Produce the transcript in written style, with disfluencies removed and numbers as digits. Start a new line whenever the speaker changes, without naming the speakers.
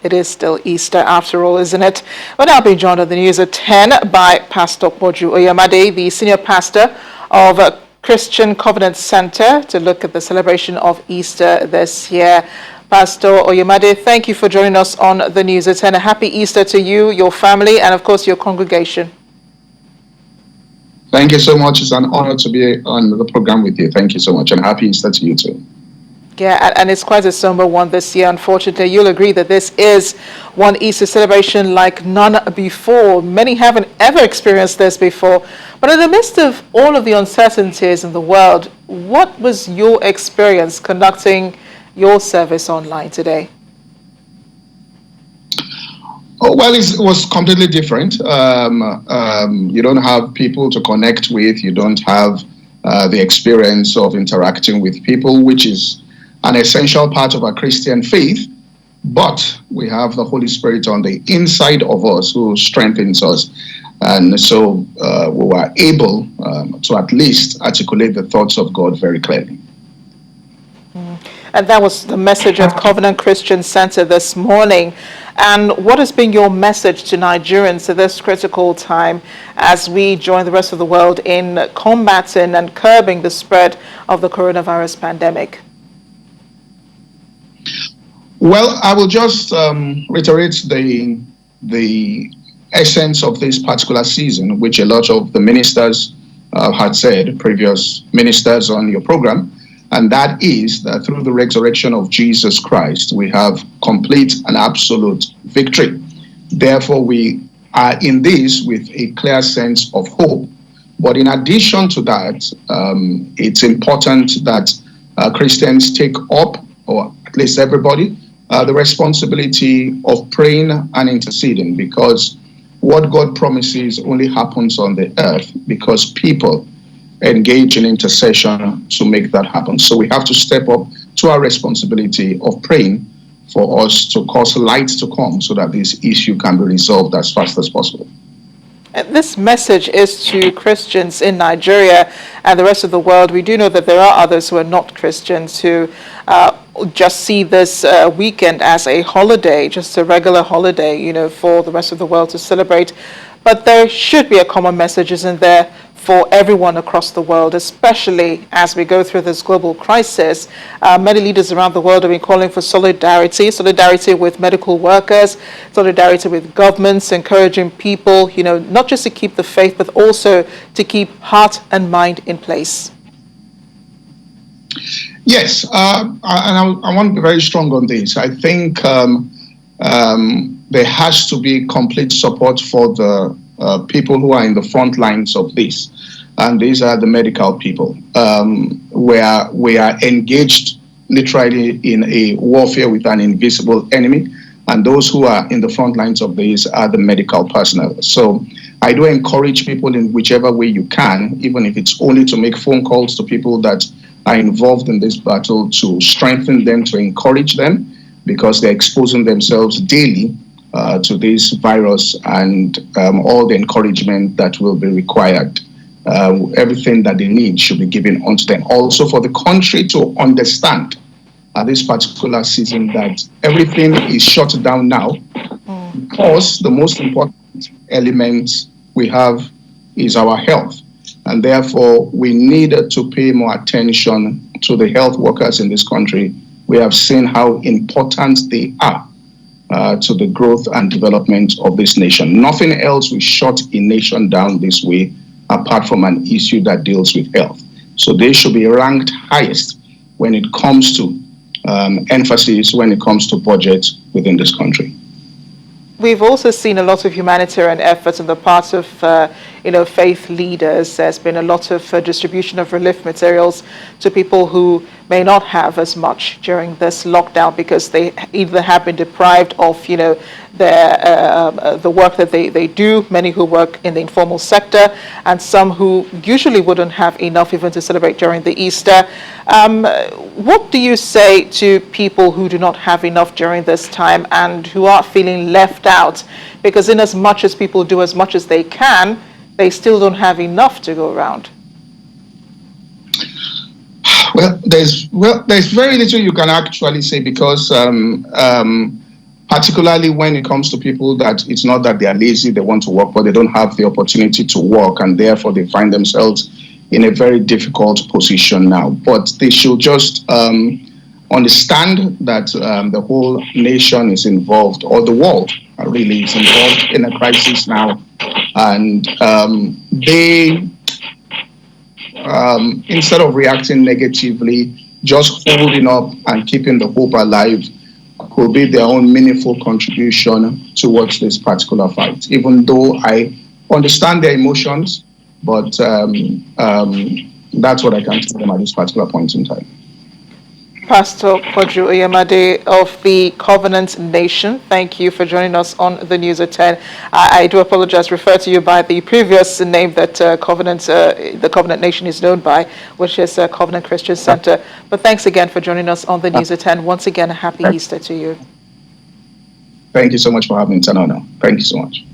It is still Easter after all, isn't it? We're now being joined on the news at 10 by Pastor Poju Oyemade, the senior pastor of Christian Covenant Center, to look at the celebration of Easter this year. Pastor Oyemade, thank you for joining us on the news at 10. A happy Easter to you, your family, and of course your congregation.
Thank you so much. It's an honor to be on the program with you. Thank you so much, and happy Easter to you too.
Yeah, and it's quite a somber one this year, unfortunately. You'll agree that this is one Easter celebration like none before. Many haven't ever experienced this before. But in the midst of all of the uncertainties in the world, what was your experience conducting your service online today?
Oh, well, it was completely different. You don't have people to connect with. You don't have the experience of interacting with people, which is an essential part of our Christian faith. But we have the Holy Spirit on the inside of us who strengthens us. And so we were able to at least articulate the thoughts of God very clearly.
And that was the message of Covenant Christian Center this morning. And what has been your message to Nigerians at this critical time as we join the rest of the world in combating and curbing the spread of the coronavirus pandemic?
Well, I will just reiterate the essence of this particular season, which a lot of the ministers had said, previous ministers on your program. And that is that through the resurrection of Jesus Christ, we have complete and absolute victory. Therefore, we are in this with a clear sense of hope. But in addition to that, it's important that Christians take up, or at least everybody, the responsibility of praying and interceding, because what God promises only happens on the earth because people engage in intercession to make that happen. So we have to step up to our responsibility of praying for us to cause light to come so that this issue can be resolved as fast as possible.
This message is to Christians in Nigeria and the rest of the world. We do know that there are others who are not Christians who just see this weekend as a holiday, just a regular holiday, for the rest of the world to celebrate. But there should be a common message, isn't there, for everyone across the world, especially as we go through this global crisis. Many leaders around the world have been calling for solidarity with medical workers, solidarity with governments, encouraging people, not just to keep the faith, but also to keep heart and mind in place.
Yes, and I want to be very strong on this. I think there has to be complete support for the people who are in the front lines of this. And these are the medical people, where we are engaged literally in a warfare with an invisible enemy. And those who are in the front lines of this are the medical personnel. So I do encourage people in whichever way you can, even if it's only to make phone calls to people that are involved in this battle, to strengthen them, to encourage them, because they're exposing themselves daily to this virus, and all the encouragement that will be required. Everything that they need should be given unto them. Also for the country to understand at this particular season that everything is shut down now, because the most important element we have is our health. And therefore, we need to pay more attention to the health workers in this country. We have seen how important they are to the growth and development of this nation. Nothing else will shut a nation down this way, apart from an issue that deals with health. So they should be ranked highest when it comes to emphasis, when it comes to budget within this country.
We've also seen a lot of humanitarian efforts on the part of faith leaders. There's been a lot of distribution of relief materials to people who may not have as much during this lockdown because they either have been deprived of the work that they do, many who work in the informal sector, and some who usually wouldn't have enough even to celebrate during the Easter. What do you say to people who do not have enough during this time and who are feeling left out? Because in as much as people do as much as they can, they still don't have enough to go around.
Well, there's very little you can actually say, because particularly when it comes to people that it's not that they are lazy, they want to work, but they don't have the opportunity to work, and therefore they find themselves in a very difficult position now. But they should just understand that the whole nation is involved, or the world really is involved in a crisis now, and they, instead of reacting negatively, just holding up and keeping the hope alive could be their own meaningful contribution towards this particular fight. Even though I understand their emotions, but that's what I can tell them at this particular point in time.
Pastor Kojo Oyemade of the Covenant Nation, thank you for joining us on the News at 10. I do apologize, refer to you by the previous name that the Covenant Nation is known by, which is Covenant Christian Center. But thanks again for joining us on the News at 10. Once again, a happy Easter to you.
Thank you so much for having me, Tanana. Thank you so much.